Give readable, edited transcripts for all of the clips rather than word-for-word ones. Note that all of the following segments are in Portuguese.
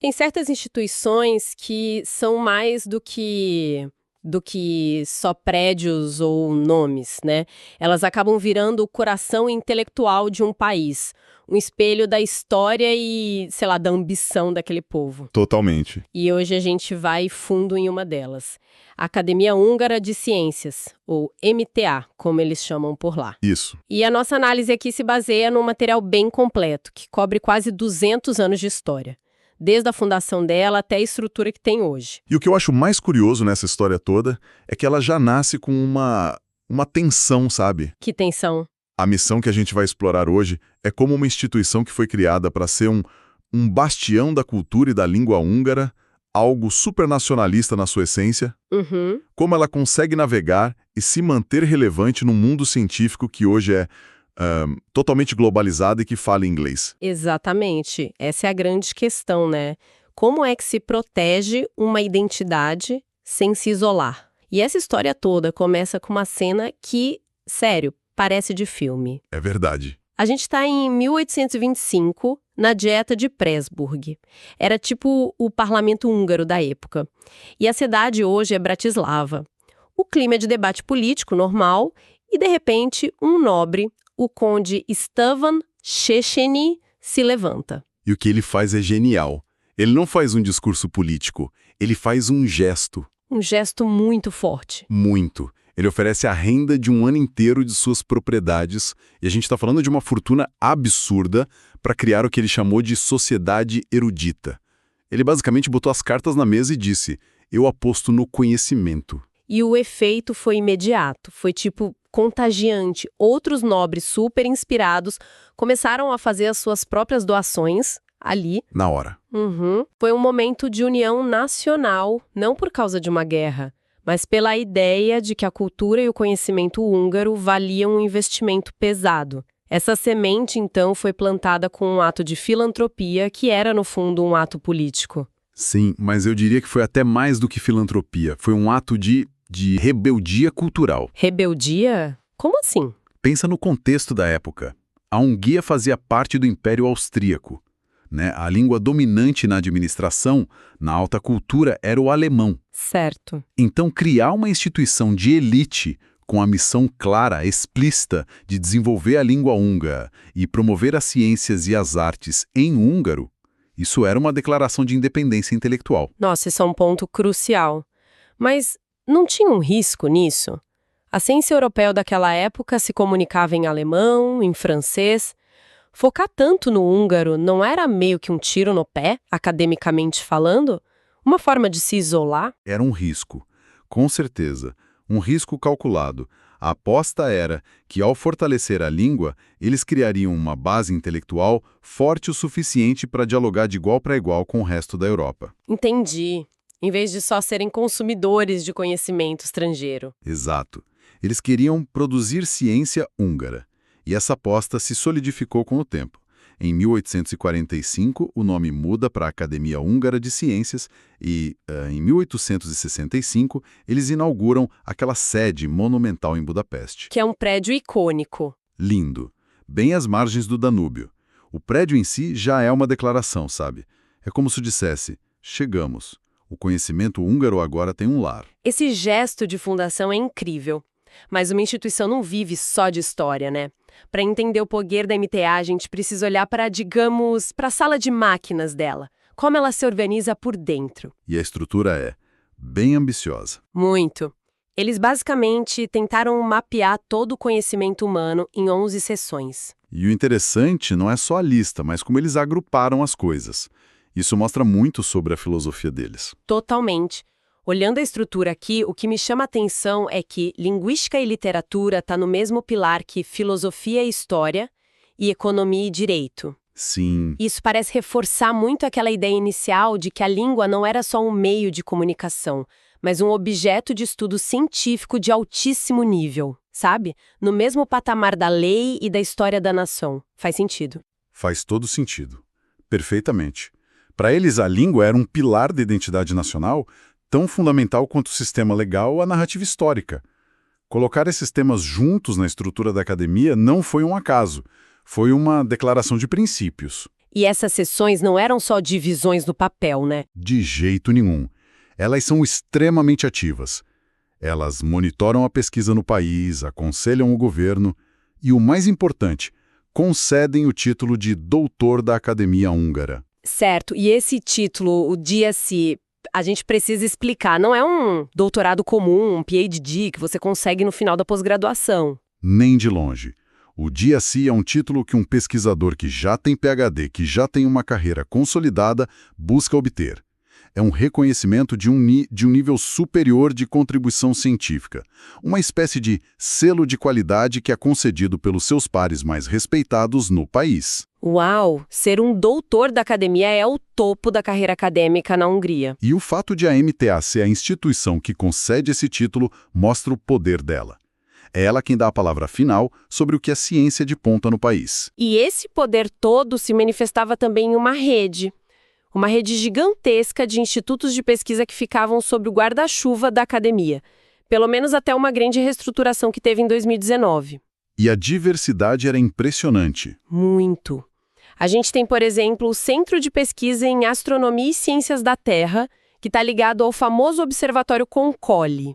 Tem certas instituições que são mais do que só prédios ou nomes, né? Elas acabam virando o coração intelectual de um país, um espelho da história e, sei lá, da ambição daquele povo. Totalmente. E hoje a gente vai fundo em uma delas. A Academia Húngara de Ciências, ou MTA, como eles chamam por lá. Isso. E a nossa análise aqui se baseia num material bem completo, que cobre quase 200 anos de história, desde a fundação dela até a estrutura que tem hoje. E o que eu acho mais curioso nessa história toda é que ela já nasce com uma tensão, sabe? Que tensão. A missão que a gente vai explorar hoje é como uma instituição que foi criada para ser um bastião da cultura e da língua húngara, algo supernacionalista na sua essência, Uhum. como ela consegue navegar e se manter relevante num mundo científico que hoje é totalmente globalizado e que fala inglês. Exatamente. Essa é a grande questão, né? Como é que se protege uma identidade sem se isolar? E essa história toda começa com uma cena que, sério, parece de filme. É verdade. A gente está em 1825, na Dieta de Pressburg. Era tipo o parlamento húngaro da época. E a cidade hoje é Bratislava. O clima é de debate político normal e, de repente, um nobre, o conde Stefan Széchenyi, se levanta. E o que ele faz é genial. Ele não faz um discurso político, ele faz um gesto. Um gesto muito forte. Muito. Ele oferece a renda de um ano inteiro de suas propriedades, e a gente está falando de uma fortuna absurda para criar o que ele chamou de sociedade erudita. Ele basicamente botou as cartas na mesa e disse: eu aposto no conhecimento. E o efeito foi imediato, foi tipo contagiante. Outros nobres super inspirados começaram a fazer as suas próprias doações ali. Na hora. Uhum. Foi um momento de união nacional, não por causa de uma guerra, mas pela ideia de que a cultura e o conhecimento húngaro valiam um investimento pesado. Essa semente, então, foi plantada com um ato de filantropia que era, no fundo, um ato político. Sim, mas eu diria que foi até mais do que filantropia. Foi um ato de rebeldia cultural. Rebeldia? Como assim? Pensa no contexto da época. A Hungria fazia parte do Império Austríaco, né? A língua dominante na administração, na alta cultura, era o alemão. Certo. Então, criar uma instituição de elite com a missão clara, explícita, de desenvolver a língua húngara e promover as ciências e as artes em húngaro, isso era uma declaração de independência intelectual. Nossa, esse é um ponto crucial. Mas não tinha um risco nisso? A ciência europeia daquela época se comunicava em alemão, em francês. Focar tanto no húngaro não era meio que um tiro no pé, academicamente falando? Uma forma de se isolar? Era um risco, com certeza, um risco calculado. A aposta era que, ao fortalecer a língua, eles criariam uma base intelectual forte o suficiente para dialogar de igual para igual com o resto da Europa. Entendi. Em vez de só serem consumidores de conhecimento estrangeiro. Exato. Eles queriam produzir ciência húngara. E essa aposta se solidificou com o tempo. Em 1845, o nome muda para Academia Húngara de Ciências e, em 1865, eles inauguram aquela sede monumental em Budapeste. Que é um prédio icônico. Lindo. Bem às margens do Danúbio. O prédio em si já é uma declaração, sabe? É como se dissesse: chegamos. O conhecimento húngaro agora tem um lar. Esse gesto de fundação é incrível. Mas uma instituição não vive só de história, né? Para entender o poder da MTA, a gente precisa olhar para, digamos, para a sala de máquinas dela. Como ela se organiza por dentro. E a estrutura é bem ambiciosa. Muito. Eles basicamente tentaram mapear todo o conhecimento humano em 11 sessões. E o interessante não é só a lista, mas como eles agruparam as coisas. Isso mostra muito sobre a filosofia deles. Totalmente. Olhando a estrutura aqui, o que me chama a atenção é que linguística e literatura tá no mesmo pilar que filosofia e história e economia e direito. Sim. Isso parece reforçar muito aquela ideia inicial de que a língua não era só um meio de comunicação, mas um objeto de estudo científico de altíssimo nível, sabe? No mesmo patamar da lei e da história da nação. Faz sentido? Faz todo sentido. Perfeitamente. Para eles, a língua era um pilar da identidade nacional tão fundamental quanto o sistema legal ou a narrativa histórica. Colocar esses temas juntos na estrutura da academia não foi um acaso, foi uma declaração de princípios. E essas sessões não eram só divisões no papel, né? De jeito nenhum. Elas são extremamente ativas. Elas monitoram a pesquisa no país, aconselham o governo e, o mais importante, concedem o título de doutor da Academia Húngara. Certo, e esse título, o DSC, a gente precisa explicar, não é um doutorado comum, um PhD que você consegue no final da pós-graduação. Nem de longe. O DSC é um título que um pesquisador que já tem PhD, que já tem uma carreira consolidada, busca obter. É um reconhecimento de um nível superior de contribuição científica, uma espécie de selo de qualidade que é concedido pelos seus pares mais respeitados no país. Uau! Ser um doutor da academia é o topo da carreira acadêmica na Hungria. E o fato de a MTA ser a instituição que concede esse título mostra o poder dela. É ela quem dá a palavra final sobre o que é ciência de ponta no país. E esse poder todo se manifestava também em uma rede gigantesca de institutos de pesquisa que ficavam sob o guarda-chuva da academia, pelo menos até uma grande reestruturação que teve em 2019. E a diversidade era impressionante. Muito. A gente tem, por exemplo, o Centro de Pesquisa em Astronomia e Ciências da Terra, que está ligado ao famoso Observatório Concolli.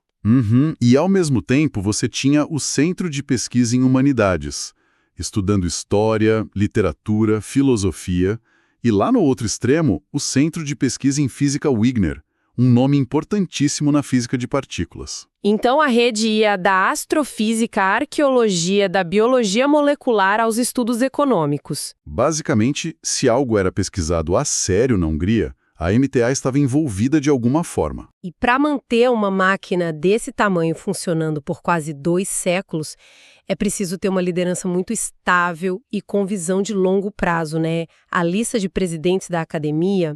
E, ao mesmo tempo, você tinha o Centro de Pesquisa em Humanidades, estudando história, literatura, filosofia, e lá no outro extremo, o Centro de Pesquisa em Física Wigner, um nome importantíssimo na física de partículas. Então a rede ia da astrofísica à arqueologia, da biologia molecular aos estudos econômicos. Basicamente, se algo era pesquisado a sério na Hungria, a MTA estava envolvida de alguma forma. E para manter uma máquina desse tamanho funcionando por quase 2 séculos, é preciso ter uma liderança muito estável e com visão de longo prazo, né? A lista de presidentes da academia,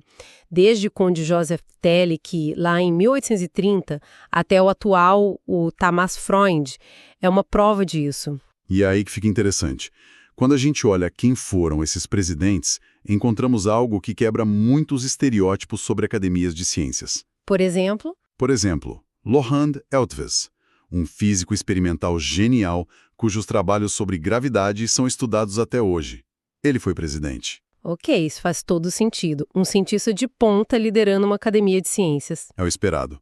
desde o conde Joseph Telek, lá em 1830, até o atual, o Tamás Freund, é uma prova disso. E é aí que fica interessante. Quando a gente olha quem foram esses presidentes, encontramos algo que quebra muitos estereótipos sobre academias de ciências. Por exemplo? Por exemplo, Lohand Eltves, um físico experimental genial cujos trabalhos sobre gravidade são estudados até hoje. Ele foi presidente. Ok, isso faz todo sentido. Um cientista de ponta liderando uma academia de ciências. É o esperado.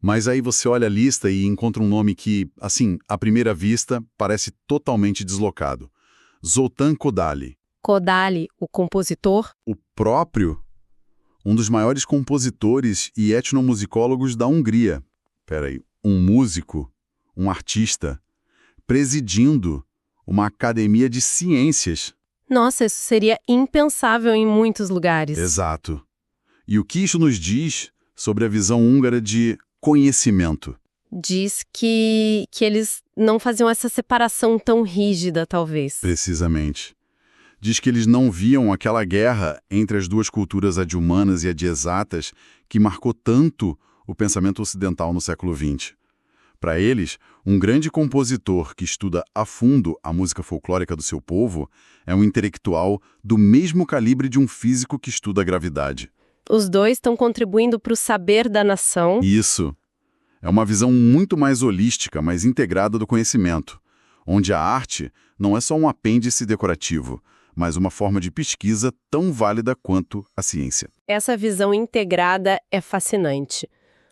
Mas aí você olha a lista e encontra um nome que, assim, à primeira vista, parece totalmente deslocado. Zoltán Kodály. Kodály, o compositor? O próprio? Um dos maiores compositores e etnomusicólogos da Hungria. Peraí, um músico, um artista, presidindo uma academia de ciências. Nossa, isso seria impensável em muitos lugares. Exato. E o que isso nos diz sobre a visão húngara de conhecimento? Diz que eles não faziam essa separação tão rígida, talvez. Precisamente. Diz que eles não viam aquela guerra entre as duas culturas, a de humanas e a de exatas, que marcou tanto o pensamento ocidental no século XX. Para eles, um grande compositor que estuda a fundo a música folclórica do seu povo é um intelectual do mesmo calibre de um físico que estuda a gravidade. Os dois estão contribuindo para o saber da nação. Isso. É uma visão muito mais holística, mais integrada do conhecimento, onde a arte não é só um apêndice decorativo, mas uma forma de pesquisa tão válida quanto a ciência. Essa visão integrada é fascinante.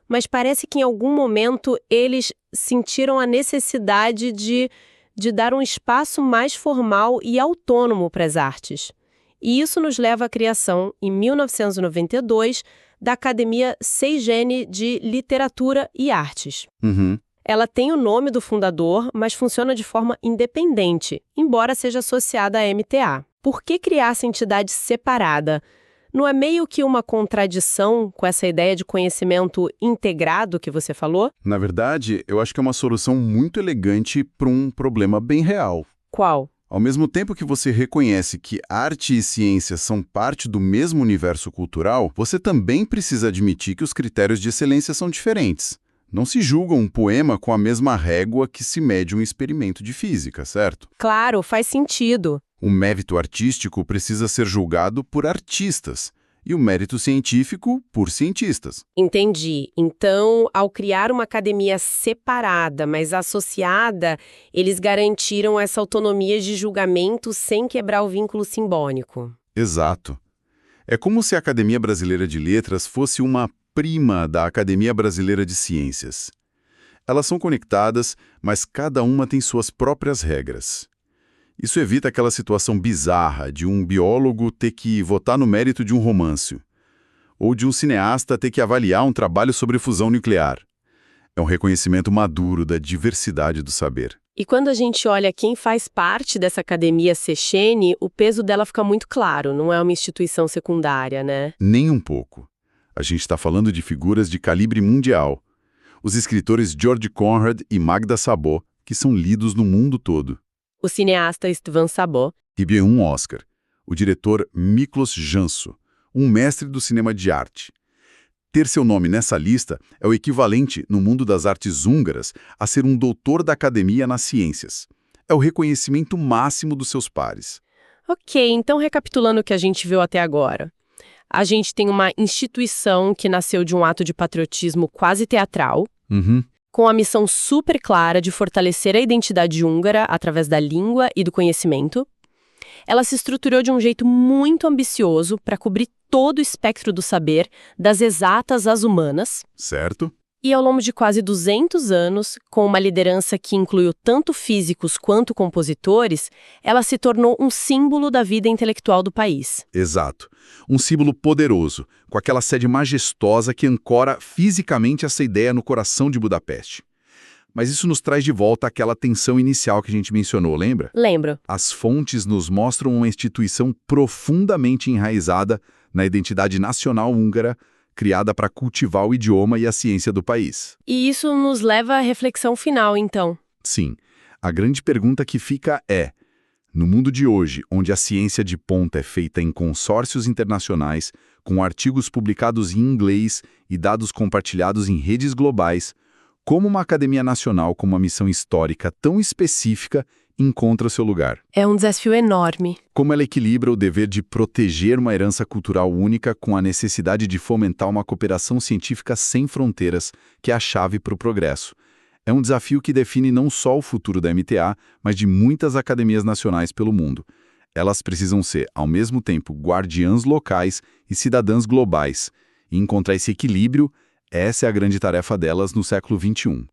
Mas parece que em algum momento eles sentiram a necessidade de dar um espaço mais formal e autônomo para as artes. E isso nos leva à criação, em 1992, da Academia Seigene de Literatura e Artes. Ela tem o nome do fundador, mas funciona de forma independente, embora seja associada à MTA. Por que criar essa entidade separada? Não é meio que uma contradição com essa ideia de conhecimento integrado que você falou? Na verdade, eu acho que é uma solução muito elegante para um problema bem real. Qual? Ao mesmo tempo que você reconhece que arte e ciência são parte do mesmo universo cultural, você também precisa admitir que os critérios de excelência são diferentes. Não se julga um poema com a mesma régua que se mede um experimento de física, certo? Claro, faz sentido. O mérito artístico precisa ser julgado por artistas e o mérito científico por cientistas. Entendi. Então, ao criar uma academia separada, mas associada, eles garantiram essa autonomia de julgamento sem quebrar o vínculo simbólico. Exato. É como se a Academia Brasileira de Letras fosse uma prima da Academia Brasileira de Ciências. Elas são conectadas, mas cada uma tem suas próprias regras. Isso evita aquela situação bizarra de um biólogo ter que votar no mérito de um romance, ou de um cineasta ter que avaliar um trabalho sobre fusão nuclear. É um reconhecimento maduro da diversidade do saber. E quando a gente olha quem faz parte dessa academia Sechene, o peso dela fica muito claro, não é uma instituição secundária, né? Nem um pouco. A gente está falando de figuras de calibre mundial. Os escritores George Conrad e Magda Szabó, que são lidos no mundo todo. O cineasta Istvan Szabó. Recebeu um Oscar. O diretor Miklos Janso, um mestre do cinema de arte. Ter seu nome nessa lista é o equivalente, no mundo das artes húngaras, a ser um doutor da academia nas ciências. É o reconhecimento máximo dos seus pares. Ok, então recapitulando o que a gente viu até agora. A gente tem uma instituição que nasceu de um ato de patriotismo quase teatral, com a missão super clara de fortalecer a identidade húngara através da língua e do conhecimento. Ela se estruturou de um jeito muito ambicioso para cobrir todo o espectro do saber, das exatas às humanas. Certo? E ao longo de quase 200 anos, com uma liderança que incluiu tanto físicos quanto compositores, ela se tornou um símbolo da vida intelectual do país. Exato. Um símbolo poderoso, com aquela sede majestosa que ancora fisicamente essa ideia no coração de Budapeste. Mas isso nos traz de volta àquela tensão inicial que a gente mencionou, lembra? Lembro. As fontes nos mostram uma instituição profundamente enraizada na identidade nacional húngara, criada para cultivar o idioma e a ciência do país. E isso nos leva à reflexão final, então. Sim. A grande pergunta que fica é: no mundo de hoje, onde a ciência de ponta é feita em consórcios internacionais, com artigos publicados em inglês e dados compartilhados em redes globais, como uma academia nacional com uma missão histórica tão específica encontra seu lugar? É um desafio enorme. Como ela equilibra o dever de proteger uma herança cultural única com a necessidade de fomentar uma cooperação científica sem fronteiras, que é a chave para o progresso. É um desafio que define não só o futuro da MTA, mas de muitas academias nacionais pelo mundo. Elas precisam ser, ao mesmo tempo, guardiãs locais e cidadãs globais. E encontrar esse equilíbrio, essa é a grande tarefa delas no século XXI.